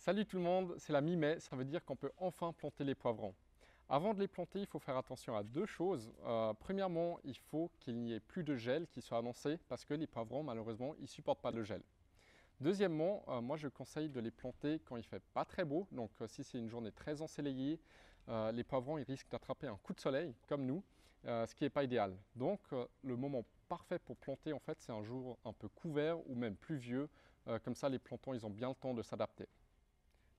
Salut tout le monde, c'est la mi-mai, ça veut dire qu'on peut enfin planter les poivrons. Avant de les planter, il faut faire attention à deux choses. Premièrement, il faut qu'il n'y ait plus de gel qui soit annoncé parce que les poivrons, malheureusement, ils ne supportent pas le gel. Deuxièmement, moi je conseille de les planter quand il ne fait pas très beau. Donc si c'est une journée très ensoleillée, les poivrons ils risquent d'attraper un coup de soleil comme nous, ce qui n'est pas idéal. Donc le moment parfait pour planter en fait c'est un jour un peu couvert ou même pluvieux. Comme ça les plantons ils ont bien le temps de s'adapter.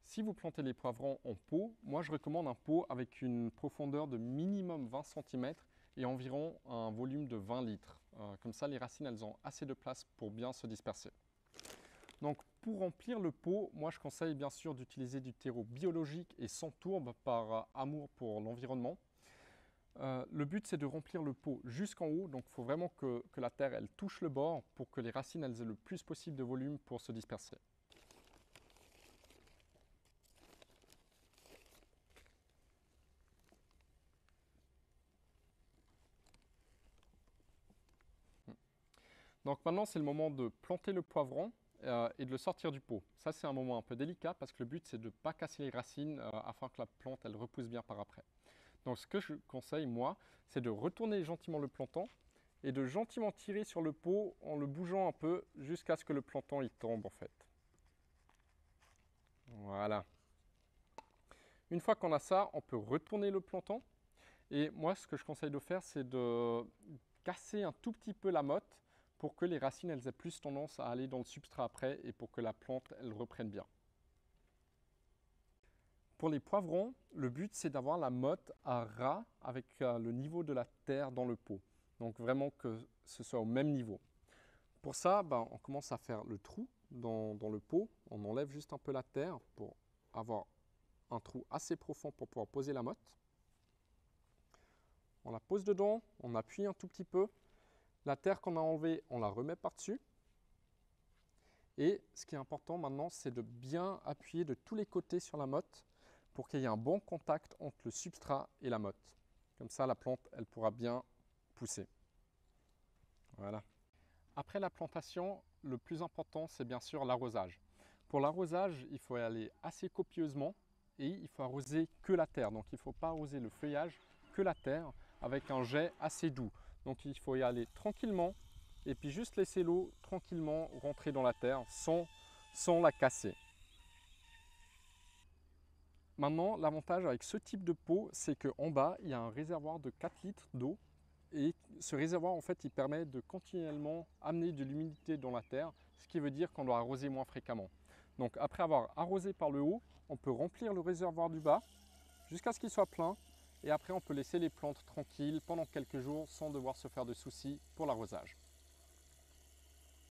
Si vous plantez les poivrons en pot, moi je recommande un pot avec une profondeur de minimum 20 cm et environ un volume de 20 litres. Comme ça les racines elles ont assez de place pour bien se disperser. Donc pour remplir le pot, moi je conseille bien sûr d'utiliser du terreau biologique et sans tourbe par amour pour l'environnement. Le but c'est de remplir le pot jusqu'en haut, donc il faut vraiment que la terre elle touche le bord pour que les racines elles aient le plus possible de volume pour se disperser. Donc maintenant, c'est le moment de planter le poivron et de le sortir du pot. Ça, c'est un moment un peu délicat parce que le but, c'est de ne pas casser les racines afin que la plante, elle repousse bien par après. Donc ce que je conseille, moi, c'est de retourner gentiment le planton et de gentiment tirer sur le pot en le bougeant un peu jusqu'à ce que le planton il tombe en fait. Voilà. Une fois qu'on a ça, on peut retourner le planton. Et moi, ce que je conseille de faire, c'est de casser un tout petit peu la motte pour que les racines elles aient plus tendance à aller dans le substrat après et pour que la plante elle reprenne bien. Pour les poivrons, le but c'est d'avoir la motte à ras avec le niveau de la terre dans le pot. Donc vraiment que ce soit au même niveau. Pour ça, on commence à faire le trou dans le pot. On enlève juste un peu la terre pour avoir un trou assez profond pour pouvoir poser la motte. On la pose dedans, on appuie un tout petit peu. La terre qu'on a enlevée, on la remet par-dessus. Et ce qui est important maintenant, c'est de bien appuyer de tous les côtés sur la motte pour qu'il y ait un bon contact entre le substrat et la motte. Comme ça, la plante, elle pourra bien pousser. Voilà. Après la plantation, le plus important, c'est bien sûr l'arrosage. Pour l'arrosage, il faut y aller assez copieusement et il faut arroser que la terre. Donc il ne faut pas arroser le feuillage, que la terre, avec un jet assez doux. Donc il faut y aller tranquillement et puis juste laisser l'eau tranquillement rentrer dans la terre sans la casser. Maintenant, l'avantage avec ce type de pot, c'est qu'en bas, il y a un réservoir de 4 litres d'eau. Et ce réservoir, en fait, il permet de continuellement amener de l'humidité dans la terre, ce qui veut dire qu'on doit arroser moins fréquemment. Donc après avoir arrosé par le haut, on peut remplir le réservoir du bas jusqu'à ce qu'il soit plein. Et après, on peut laisser les plantes tranquilles pendant quelques jours sans devoir se faire de soucis pour l'arrosage.